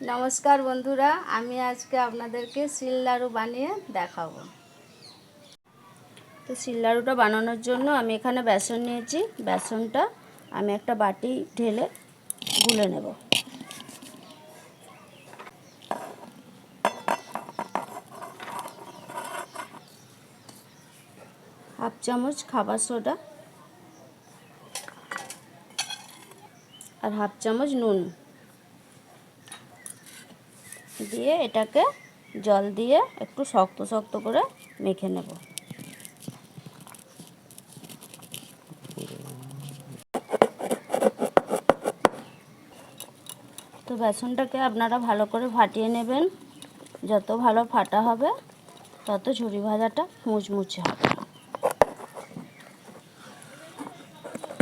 নমস্কার বন্ধুরা, আমি আজকে আপনাদেরকে শিল লাড়ু বানিয়ে দেখাবো। তো শিল লাড়ুটা বানানোর জন্য আমি এখানে বেসন নিয়েছি। বেসনটা আমি একটা বাটি ঢেলে গুলে নেব। হাফ চামচ খাবার সোডা আর হাফ চামচ নুন দিয়ে এটাকে জল দিয়ে একটু শক্ত শক্ত করে মেখে নেব। তো বেসনটাকে আপনারা ভালো করে ফাটিয়ে নেবেন। যত ভালো ফাটা হবে তত ঝুরি ভাজাটা মুচমুচে হবে।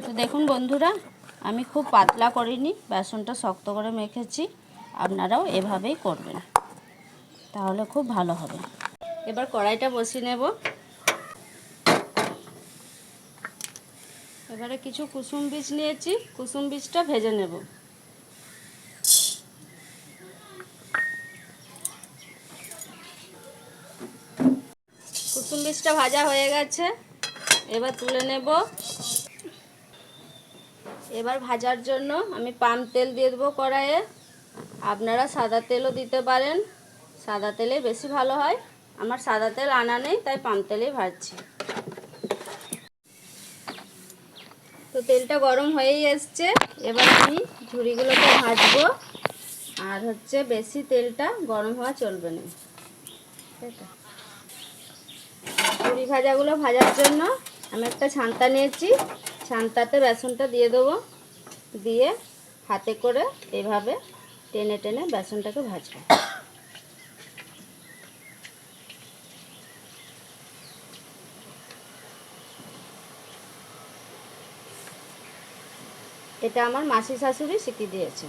তো দেখুন বন্ধুরা, আমি খুব পাতলা করিনি, বেসনটা শক্ত করে মেখেছি। আপনারাও এভাবেই করবেন, তাহলে খুব ভালো হবে। এবার কড়াইটা বসিয়ে নেব। এবারে কিছু কুসুম বীজ নিয়েছি, কুসুম বীজটা ভেজে নেব। কুসুম বীজটা ভাজা হয়ে গেছে, এবার তুলে নেব। এবার ভাজার জন্য আমি পাম তেল দিয়ে দেবো কড়াইয়ে। আপনারা সাদা তেলও দিতে পারেন, সাদা তেলে বেশি ভালো হয়। আমার সাদা তেল আনা নেই, তাই পাম তেলেই ভাজছি। তো তেলটা গরম হয়েই এসছে, এবার আমি ঝুড়িগুলোকে ভাজবো। আর বেশি তেলটা গরম হওয়া চলবে না। ঝুড়ি ভাজাগুলো ভাজার জন্য আমি একটা ছান্তা নিয়েছি, ছান্তাতে বেসনটা দিয়ে দেবো। দিয়ে হাতে করে এভাবে টেনে টেনে বেসনটাকে ভাজবো। এটা আমার মাসি শাশুড়ি শিখিয়ে দিয়েছে।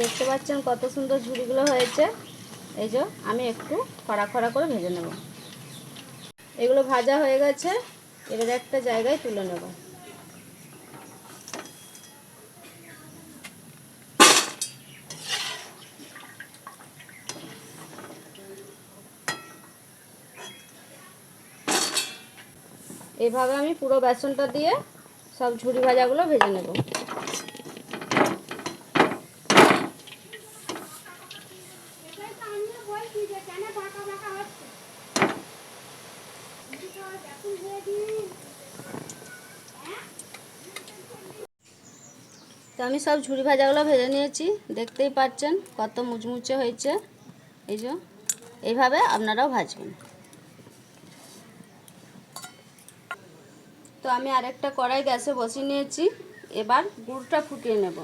দেখতে পাচ্ছেন কত সুন্দর ঝুড়িগুলো হয়েছে। এই যে আমি একটু খড়া খড়া করে ভেজে নেব। এগুলো ভাজা হয়ে গেছে, এবার একটা জায়গায় তুলে নেব। এভাবে আমি পুরো বেসনটা দিয়ে সব ঝুড়ি ভাজাগুলো ভেজে নেব। তো আমি সব ঝুড়ি ভাজাগুলো ভেজে নিয়েছি, দেখতেই পাচ্ছেন কত মুচমুচে হয়েছে। এই যে এইভাবে আপনারাও ভাজবেন। তো আমি আরেকটা কড়াই গ্যাসে বসিয়ে নিয়েছি, এবার গুড়টা ফুটিয়ে নেব।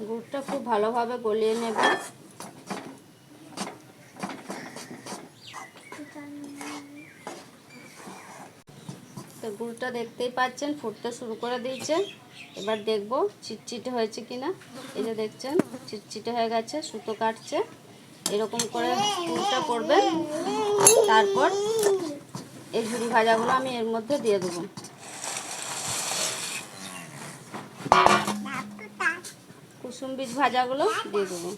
গুড়টা খুব ভালোভাবে গলিয়ে নেব। তো গুড়টা দেখতেই পাচ্ছেন ফুটতে শুরু করে দিয়েছে। এবার দেখব চিটচিটে হয়েছে কিনা। এই যে দেখছেন চিটচিটে হয়ে গেছে, সুতো কাটছে। এরকম করে গুড়টা করবেন। তারপর এই ঝুড়ি ভাজাগুলো আমি এর মধ্যে দিয়ে দেবো। কুসুম বীজ ভাজাগুলো দিয়ে দেবো।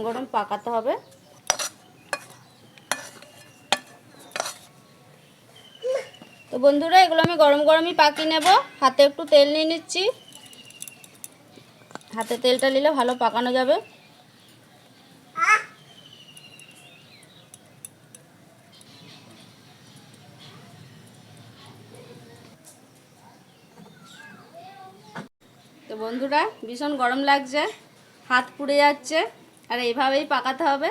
গরম পাকাতে হবে। তো বন্ধুরা, এগুলো আমি গরম গরমই পাকিয়ে নেব। হাতে একটু তেল নিয়ে নিচ্ছি, হাতে তেলটা নিলে ভালো পাকানো যাবে। তো বন্ধুরা, ভীষণ গরম লাগছে, হাত পুড়ে যাচ্ছে, আর এইভাবেই পাকাতে হবে,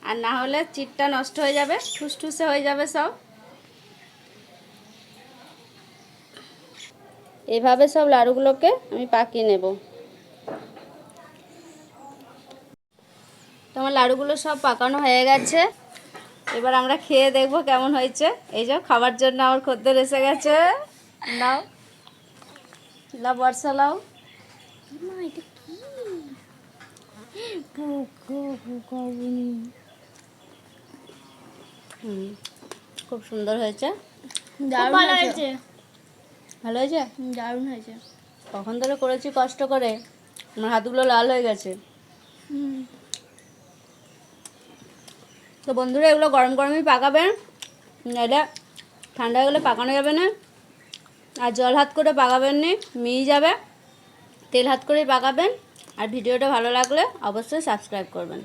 আর না হলে চিটটা নষ্ট হয়ে যাবে, ঠুসঠুসে হয়ে যাবে সব। এইভাবে সব লাড়ুগুলোকে আমি পাকিয়ে নেব। তো আমার লাড়ুগুলো সব পাকানো হয়ে গেছে, এবার আমরা খেয়ে দেখবো কেমন হয়েছে। এই যে খাবার জন্য আমার খদ্দের এসে গেছে। নাও লাও, বর্ষা লাও। খুব সুন্দর হয়েছে, ভালো হয়েছে। ভালো হয়েছে, দারুণ হয়েছে। কখন ধরে করেছি কষ্ট করে, আমার হাতগুলো লাল হয়ে গেছে। তো বন্ধুরা, এগুলো গরম গরমই পাকাবেন, নাহলে ঠান্ডা হয়ে গেলে পাকানো যাবে না। আর জল হাত করে পাকাবেন নি, মিয়ে যাবে। তেল হাত করেই পাকাবেন। আর ভিডিওটা ভালো লাগলে অবশ্যই সাবস্ক্রাইব করবেন।